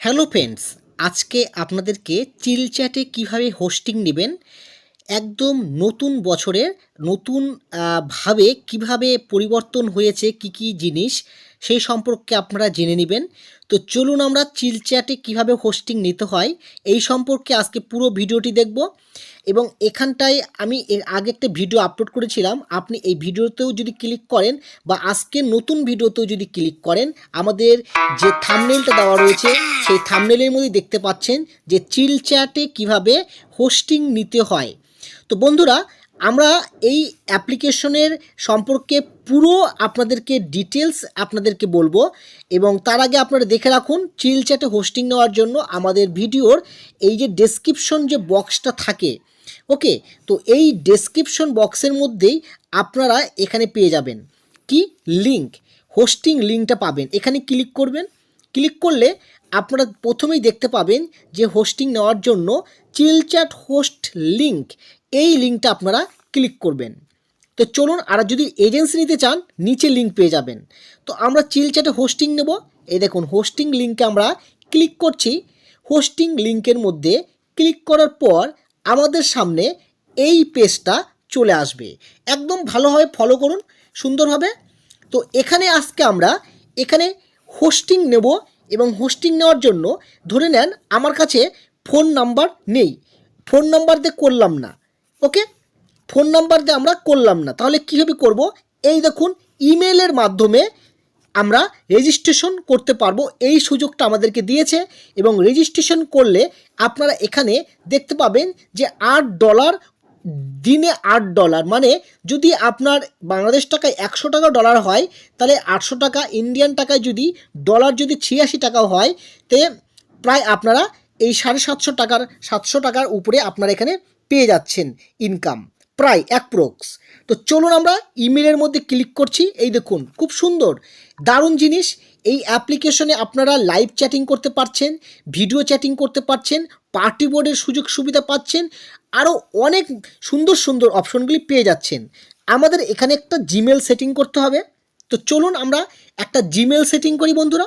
Hello friends, আজকে আপনাদেরকে চিল চ্যাটে কীভাবে হোস্টিং নেবেন, একদম নতুন বছরের নতুন ভাবে কিভাবে পরিবর্তন হয়েছে কি কি জিনিস সেই সম্পর্কে আপনারা জেনে নেবেন। তো চলুন আমরা চিল চ্যাটে কীভাবে হোস্টিং নিতে হয় এই সম্পর্কে আজকে পুরো ভিডিওটি দেখব। এবং এখানটায় আমি এর আগে একটা ভিডিও আপলোড করেছিলাম, আপনি এই ভিডিওতেও যদি ক্লিক করেন বা আজকের নতুন ভিডিওতেও যদি ক্লিক করেন, আমাদের যে থাম্বনেলটা দেওয়া রয়েছে সেই থাম্বনেলের মধ্যে দেখতে পাচ্ছেন যে চিল চ্যাটে কীভাবে হোস্টিং নিতে হয়। তো বন্ধুরা, আমরা এই অ্যাপ্লিকেশনের সম্পর্কে পুরো আপনাদেরকে ডিটেলস আপনাদেরকে বলবো। এবং তার আগে আপনারা দেখে রাখুন, চিল চ্যাটে হোস্টিং নেওয়ার জন্য আমাদের ভিডিওর এই যে ডেসক্রিপশন যে বক্সটা থাকে, ওকে, তো এই ডেসক্রিপশন বক্সের মধ্যেই আপনারা এখানে পেয়ে যাবেন কি লিঙ্ক, হোস্টিং লিঙ্কটা পাবেন। এখানে ক্লিক করবেন, ক্লিক করলে আপনারা প্রথমেই দেখতে পাবেন যে হোস্টিং নেওয়ার জন্য চিল চ্যাট হোস্ট লিঙ্ক, এই লিঙ্কটা আপনারা ক্লিক করবেন। তো চলুন, আর যদি এজেন্সি নিতে চান নিচে লিঙ্ক পেয়ে যাবেন। তো আমরা চিল চ্যাটে হোস্টিং নেব, এই দেখুন হোস্টিং লিঙ্কে আমরা ক্লিক করছি। হোস্টিং লিঙ্কের মধ্যে ক্লিক করার পর আমাদের সামনে এই পেজটা চলে আসবে। একদম ভালোভাবে ফলো করুন, সুন্দরভাবে। তো এখানে আজকে আমরা এখানে হোস্টিং নেব এবং হোস্টিং নেওয়ার জন্য ধরে নেন আমার কাছে ফোন নাম্বার নেই, ফোন নাম্বার দিয়ে করলাম না, ওকে, ফোন নাম্বার দিয়ে আমরা করলাম না, তাহলে কীভাবে করব? এই দেখুন ইমেলের মাধ্যমে আমরা রেজিস্ট্রেশন করতে পারবো, এই সুযোগটা আমাদেরকে দিয়েছে। এবং রেজিস্ট্রেশন করলে আপনারা এখানে দেখতে পাবেন যে $8, দিনে $8, মানে যদি আপনার বাংলাদেশ টাকায় 100 টাকা ডলার হয় তাহলে 800 টাকা, ইন্ডিয়ান টাকায় যদি ডলার যদি 86 টাকা হয়, তে প্রায় আপনারা এই 750 টাকার 700 টাকার উপরে আপনারা এখানে পেয়ে যাচ্ছেন ইনকাম, প্রায় অ্যাপ্রক্স। তো চলুন আমরা ইমেলের মধ্যে ক্লিক করছি। এই দেখুন খুব সুন্দর দারুণ জিনিস, এই অ্যাপ্লিকেশনে আপনারা লাইভ চ্যাটিং করতে পারছেন, ভিডিও চ্যাটিং করতে পারছেন, পার্টি বোর্ডের সুযোগ সুবিধা পাচ্ছেন, আরও অনেক সুন্দর সুন্দর অপশনগুলি পেয়ে যাচ্ছেন। আমাদের এখানে একটা জিমেল সেটিং করতে হবে। তো চলুন আমরা একটা জিমেল সেটিং করি বন্ধুরা।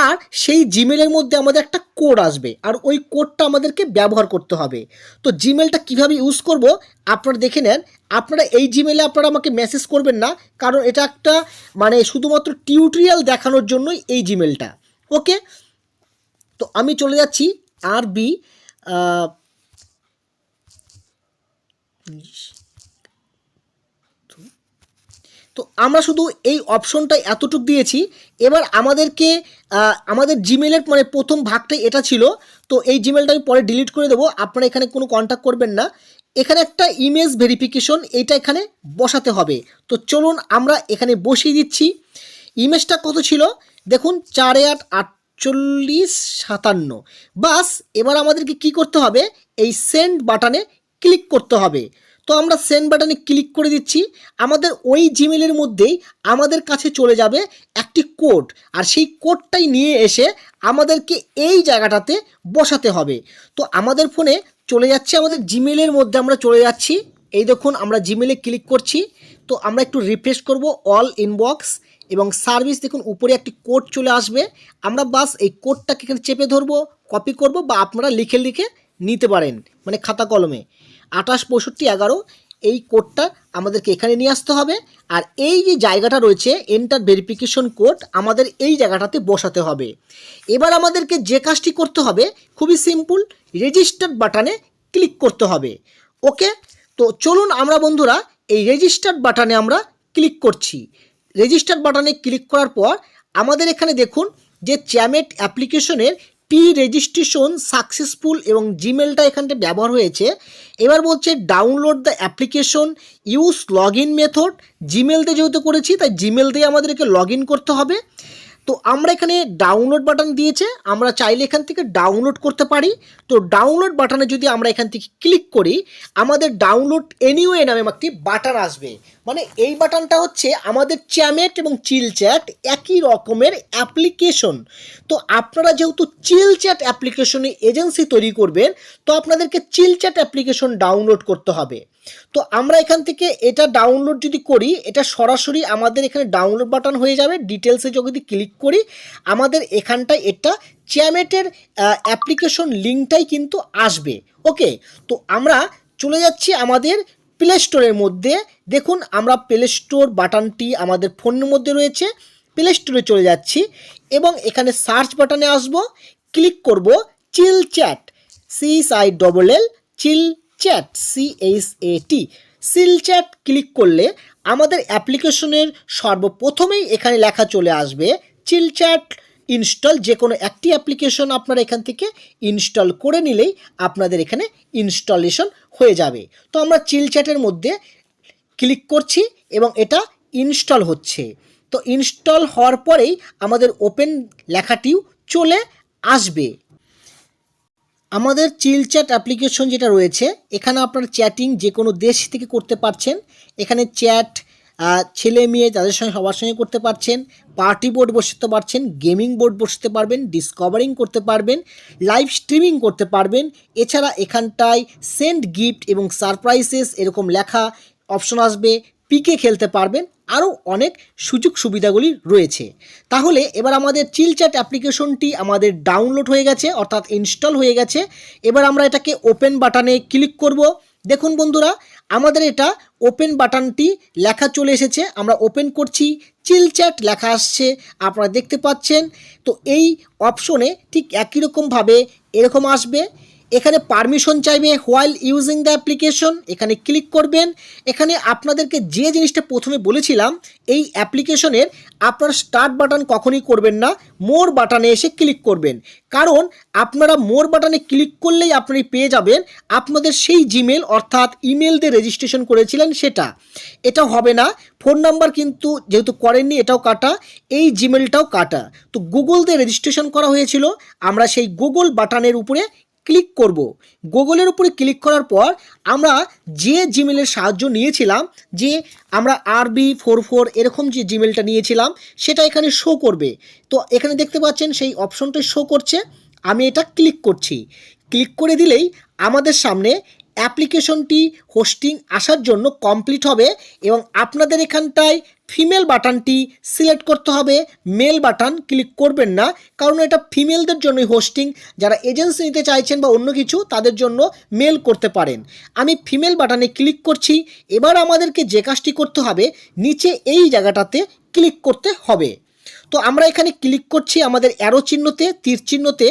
আর সেই জিমেলের মধ্যে আমাদের একটা কোড আসবে, আর ওই কোডটা আমাদেরকে ব্যবহার করতে হবে। তো জিমেলটা কিভাবে ইউজ করব আপনারা দেখে নেন। আপনারা এই জিমেলে আপনারা আমাকে মেসেজ করবেন না, কারণ এটা একটা মানে শুধুমাত্র টিউটোরিয়াল দেখানোর জন্যই এই জিমেলটা, ওকে। তো আমি চলে যাচ্ছি আরবি তো আমরা শুধু এই অপশনটাই এতটুক দিয়েছি। এবার আমাদেরকে আমাদের জিমেলের মানে প্রথম ভাগটাই এটা ছিল, তো এই জিমেলটা আমি পরে ডিলিট করে দেবো, আপনারা এখানে কোনো কন্ট্যাক্ট করবেন না। এখানে একটা ইমেজ ভেরিফিকেশন, এইটা এখানে বসাতে হবে। তো চলুন আমরা এখানে বসিয়ে দিচ্ছি। ইমেজটা কত ছিল দেখুন, 484857, বাস। এবার আমাদেরকে কি করতে হবে, এই সেন্ড বাটনে ক্লিক করতে হবে। তো আমরা সেন্ড বাটনে ক্লিক করে দিচ্ছি। আমাদের ওই জিমেলের মধ্যেই আমাদের কাছে চলে যাবে একটি কোড, আর সেই কোডটাই নিয়ে এসে আমাদেরকে এই জায়গাটাতে বসাতে হবে। তো আমাদের ফোনে চলে যাচ্ছে, আমাদের জিমেলের মধ্যে আমরা চলে যাচ্ছি। এই দেখুন আমরা জিমেলে ক্লিক করছি। তো আমরা একটু রিফ্রেশ করব অল ইনবক্স এবং সার্ভিস, দেখুন উপরে একটি কোড চলে আসবে। আমরা বাস এই কোডটাকে এখানে চেপে ধরবো, কপি করব, বা আপনারা লিখে লিখে নিতে পারেন, মানে খাতা কলমে। 286511 এই কোডটা আমাদেরকে এখানে নিয়ে আসতে হবে। আর এই যে জায়গাটা রয়েছে এন্টার ভেরিফিকেশন কোড, আমাদের এই জায়গাটাতে বসাতে হবে। এবার আমাদেরকে যে কাজটি করতে হবে খুবই সিম্পল, রেজিস্টার বাটনে ক্লিক করতে হবে, ওকে। তো চলুন আমরা বন্ধুরা এই রেজিস্টার বাটনে আমরা ক্লিক করছি। রেজিস্টার বাটনে ক্লিক করার পর আমাদের এখানে দেখুন যে চ্যামেট অ্যাপ্লিকেশনের প্রি রেজিস্ট্রেশন সাকসেসফুল এবং জিমেলটা এখানটা ব্যবহার হয়েছে। এবার বলছে download the application, use log in method. Gmail দিয়ে যেহেতু করেছি তাই জিমেল দিয়ে আমাদেরকে লগ ইন করতে হবে। তো আমরা এখানে ডাউনলোড বাটন দিয়েছে, আমরা চাইলে এখান থেকে ডাউনলোড করতে পারি। তো ডাউনলোড বাটনে যদি আমরা এখান থেকে ক্লিক করি, আমাদের ডাউনলোড এনিওয়ে নামে একটি বাটন আসবে। মানে এই বাটনটা হচ্ছে আমাদের চ্যামেট এবং চিল চ্যাট একই রকমের অ্যাপ্লিকেশন। তো আপনারা যেহেতু চিল চ্যাট অ্যাপ্লিকেশনে এজেন্সি তৈরি করবেন, তো আপনাদেরকে চিল চ্যাট অ্যাপ্লিকেশন ডাউনলোড করতে হবে। তো আমরা এখান থেকে এটা ডাউনলোড যদি করি, এটা সরাসরি আমাদের এখানে ডাউনলোড বাটন হয়ে যাবে। ডিটেলসে যদি ক্লিক করি, আমাদের এখানটায় এটা চ্যামেটের অ্যাপ্লিকেশন লিঙ্কটাই কিন্তু আসবে। ওকে, তো আমরা চলে যাচ্ছি আমাদের প্লে স্টোরের মধ্যে। দেখুন আমরা প্লে স্টোর বাটনটি আমাদের ফোনের মধ্যে রয়েছে। প্লে স্টোরে চলে যাচ্ছি এবং এখানে সার্চ বাটনে আসব, ক্লিক করব চিল চ্যাট, CHILL চিল চ্যাট, CHAT, চিল চ্যাট ক্লিক করলে আমাদের অ্যাপ্লিকেশনের সর্বপ্রথমেই এখানে লেখা চলে আসবে চিল চ্যাট ইনস্টল। যে কোনো একটি অ্যাপ্লিকেশন আপনারা এখান থেকে ইনস্টল করে নিলেই আপনাদের এখানে ইনস্টলেশন হয়ে যাবে। তো আমরা চিল চ্যাটের মধ্যে ক্লিক করছি এবং এটা ইনস্টল হচ্ছে। তো ইনস্টল হওয়ার পরেই আমাদের ওপেন লেখাটিও চলে আসবে। আমাদের চিল চ্যাট অ্যাপ্লিকেশন যেটা রয়েছে, এখানে আপনারা চ্যাটিং যে কোনো দেশ থেকে করতে পারছেন। এখানে চ্যাট ছেলে মেয়ে তাদের সঙ্গে সবার সঙ্গে করতে পারছেন, পার্টি বোর্ড বসাতে পারছেন, গেমিং বোর্ড বসাতে পারবেন, ডিসকভারিং করতে পারবেন, লাইভ স্ট্রিমিং করতে পারবেন। এছাড়া এখানটায় সেন্ড গিফট এবং সারপ্রাইজেস এরকম লেখা অপশন আসবে, পিকে খেলতে পারবেন, আরও অনেক সুযোগ সুবিধাগুলি রয়েছে। তাহলে এবার আমাদের চিল চ্যাট অ্যাপ্লিকেশনটি আমাদের ডাউনলোড হয়ে গেছে, অর্থাৎ ইনস্টল হয়ে গেছে। এবার আমরা এটাকে ওপেন বাটনে ক্লিক করব। দেখুন বন্ধুরা, আমাদের এটা ওপেন বাটনটি লেখা চলে এসেছে। আমরা ওপেন করছি, চিল চ্যাট লেখা আসছে, আপনারা দেখতে পাচ্ছেন। তো এই অপশনে ঠিক একই রকমভাবে এরকম আসবে। এখানে পারমিশন চাইবে হোয়াইল ইউজিং দ্য অ্যাপ্লিকেশন, এখানে ক্লিক করবেন। এখানে আপনাদেরকে যে জিনিসটা প্রথমে বলেছিলাম, এই অ্যাপ্লিকেশনের আপনারা স্টার্ট বাটন কখনই করবেন না, মোর বাটনে এসে ক্লিক করবেন। কারণ আপনারা মোর বাটনে ক্লিক করলেই আপনি পেয়ে যাবেন আপনাদের সেই জিমেল, অর্থাৎ ইমেল দিয়ে রেজিস্ট্রেশন করেছিলেন সেটা। এটা হবে না। ফোন নাম্বার কিন্তু যেহেতু করেননি এটাও কাটা, এই জিমেলটাও কাটা। তো গুগল দিয়ে রেজিস্ট্রেশন করা হয়েছিল, আমরা সেই গুগল বাটনের উপরে ক্লিক করব। গুগলের উপরে ক্লিক করার পর আমরা যে জিমেলের সাহায্য নিয়েছিলাম, যে আমরা RB44 এরকম যে জিমেলটা নিয়েছিলাম সেটা এখানে শো করবে। তো এখানে দেখতে পাচ্ছেন সেই অপশনটা শো করছে, আমি এটা ক্লিক করছি। ক্লিক করে দিলেই আমাদের সামনে অ্যাপ্লিকেশনটি হোস্টিং আসার জন্য কমপ্লিট হবে এবং আপনাদের এখানটায় ফিমেল বাটনটি সিলেক্ট করতে হবে, মেল বাটন ক্লিক করবেন না, কারণ এটা ফিমেলদের জন্যই হোস্টিং। যারা এজেন্সি নিতে চাইছেন বা অন্য কিছু তাদের জন্য মেল করতে পারেন। আমি ফিমেল বাটনে ক্লিক করছি। এবার আমাদেরকে যে কাজটি করতে হবে, নিচে এই জায়গাটাতে ক্লিক করতে হবে। তো আমরা এখানে ক্লিক করছি আমাদের অ্যারো চিহ্নতে, তীর চিহ্নতে।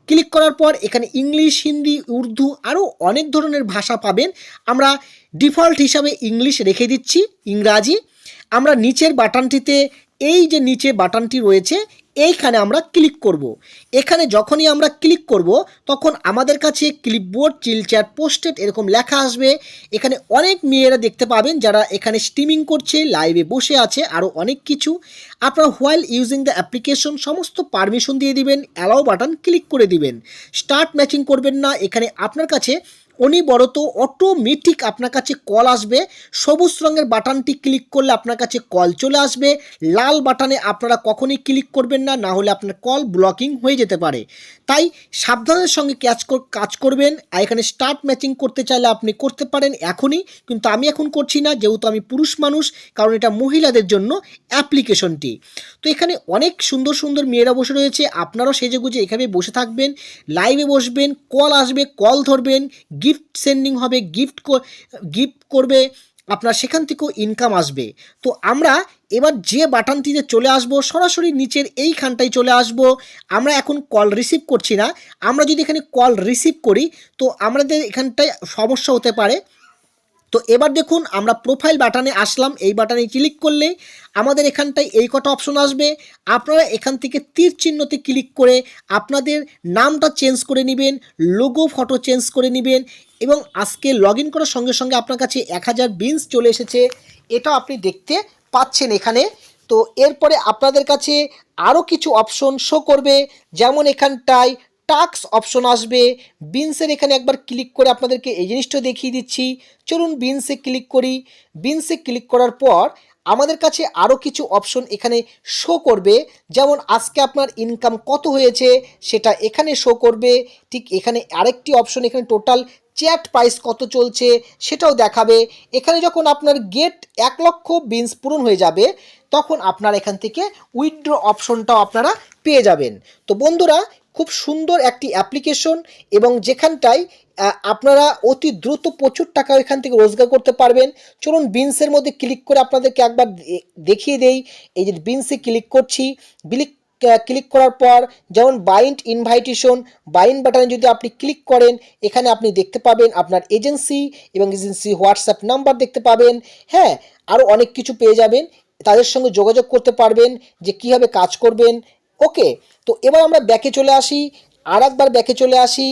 ক্লিক করার পর এখানে ইংলিশ, হিন্দি, উর্দু আরও অনেক ধরনের ভাষা পাবেন। আমরা ডিফল্ট হিসাবে ইংলিশ রেখে দিচ্ছি, ইংরাজি। আমরা নিচের বাটনটিতে, এই যে নিচে বাটনটি রয়েছে এইখানে আমরা ক্লিক করব। এখানে যখনই আমরা ক্লিক করব তখন আমাদের কাছে ক্লিপবোর্ড চিল চ্যাট পোস্টেড এরকম লেখা আসবে। এখানে অনেক মেয়েরা দেখতে পাবেন যারা এখানে স্ট্রিমিং করছে, লাইভে বসে আছে, আরও অনেক কিছু। আপনারা হোয়াইল ইউজিং দ্য অ্যাপ্লিকেশন সমস্ত পারমিশন দিয়ে দিবেন, অ্যালাউ বাটন ক্লিক করে দিবেন। স্টার্ট ম্যাচিং করবেন না, এখানে আপনার কাছে অনিবরত অটোমেটিক আপনার কাছে কল আসবে। সবুজ রঙের বাটনটি ক্লিক করলে আপনার কাছে কল চলে আসবে। লাল বাটনে আপনারা কখনই ক্লিক করবেন না, না হলে আপনার কল ব্লকিং হয়ে যেতে পারে। তাই সাবধানের সঙ্গে কাজ করবেন। আর এখানে স্টার্ট ম্যাচিং করতে চাইলে আপনি করতে পারেন এখনই, কিন্তু আমি এখন করছি না যেহেতু আমি পুরুষ মানুষ, কারণ এটা মহিলাদের জন্য অ্যাপ্লিকেশনটি। তো এখানে অনেক সুন্দর সুন্দর মেয়েরা বসে রয়েছে, আপনারাও সেজেগুজে এখানে বসে থাকবেন, লাইভে বসবেন, কল আসবে, কল ধরবেন, গিফট সেন্ডিং হবে, গিফট করবে, আপনার সেখান থেকেও ইনকাম আসবে। তো আমরা এবার যে বাটনটিতে চলে আসব, সরাসরি নিচের এইখানটায় চলে আসব। আমরা এখন কল রিসিভ করছি না, আমরা যদি এখানে কল রিসিভ করি তো আমাদের এখানটায় সমস্যা হতে পারে। তো এবার দেখুন আমরা প্রোফাইল বাটনে আসলাম, এই বাটনে ক্লিক করলে আমাদের এখানটায় এই কটা অপশন আসবে। আপনারা এখান থেকে তীর চিহ্নতে ক্লিক করে আপনাদের নামটা চেঞ্জ করে নেবেন, লোগো ফটো চেঞ্জ করে নেবেন এবং আজকে লগ ইন করার সঙ্গে সঙ্গে আপনার কাছে 1000 বিনস চলে এসেছে, এটা আপনি দেখতে পাচ্ছেন এখানে। তো এরপরে আপনাদের কাছে আরও কিছু অপশন শো করবে, যেমন এখানটায় টাস্ক অপশন আসবে। বিনসের এখানে একবার ক্লিক করে আপনাদেরকে এই জিনিসটা দেখিয়ে দিচ্ছি। চলুন বিনসে ক্লিক করি। বিনসে ক্লিক করার পর আমাদের কাছে আরও কিছু অপশন এখানে শো করবে, যেমন আজকে আপনার ইনকাম কত হয়েছে সেটা এখানে শো করবে। ঠিক এখানে আরেকটি অপশন, এখানে টোটাল চ্যাট প্রাইস কত চলছে সেটাও দেখাবে। এখানে যখন আপনার গেট 1,00,000 বিনস পূরণ হয়ে যাবে তখন আপনার এখান থেকে উইথড্র অপশনটাও আপনারা পেয়ে যাবেন। তো বন্ধুরা, খুব সুন্দর একটি অ্যাপ্লিকেশন এবং যেখানটায় আপনারা অতি দ্রুত প্রচুর টাকা এখান থেকে রোজগার করতে পারবেন। চলুন বিনসের মধ্যে ক্লিক করে আপনাদেরকে একবার দেখিয়ে দেই। এই যে বিনসে ক্লিক করছি, ক্লিক করার পর যেমন বাইন্ড ইনভাইটেশন, বাইন্ড বাটনে যদি আপনি ক্লিক করেন এখানে আপনি দেখতে পাবেন আপনার এজেন্সি এবং এজেন্সি হোয়াটসঅ্যাপ নাম্বার দেখতে পাবেন। হ্যাঁ, আরও অনেক কিছু পেয়ে যাবেন, তাদের সঙ্গে যোগাযোগ করতে পারবেন যে কীভাবে কাজ করবেন। ওকে, তো এবার আমরা ব্যাকে চলে আসি, আর একবার ব্যাকে চলে আসি,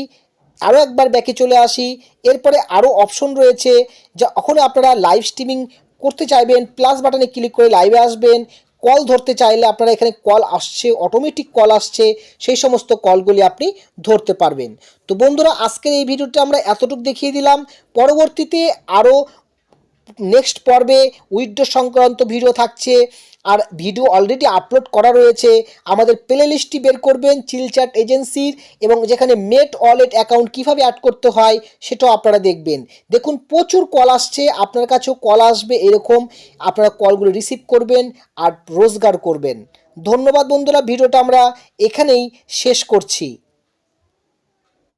আরও একবার ব্যাকে চলে আসি। এরপরে আরও অপশন রয়েছে, যখন আপনারা লাইভ স্ট্রিমিং করতে চাইবেন প্লাস বাটনে ক্লিক করে লাইভে আসবেন। কল ধরতে চাইলে আপনারা এখানে কল আসছে, অটোমেটিক কল আসছে, সেই সমস্ত কলগুলি আপনি ধরতে পারবেন। তো বন্ধুরা, আজকের এই ভিডিওটা আমরা এতটুকু দেখিয়ে দিলাম। পরবর্তীতে আরও নেক্সট পর্বে উইথড্র সংক্রান্ত ভিডিও থাকছে, আর ভিডিও অলরেডি আপলোড করা রয়েছে। আমাদের প্লে লিস্টটি বের করবেন চিলচ্যাট এজেন্সির, এবং যেখানে মেট ওয়ালেট অ্যাকাউন্ট কীভাবে অ্যাড করতে হয় সেটাও আপনারা দেখবেন। দেখুন প্রচুর কল আসছে, আপনার কাছেও কল আসবে এরকম, আপনারা কলগুলো রিসিভ করবেন আর রোজগার করবেন। ধন্যবাদ বন্ধুরা, ভিডিওটা আমরা এখানেই শেষ করছি।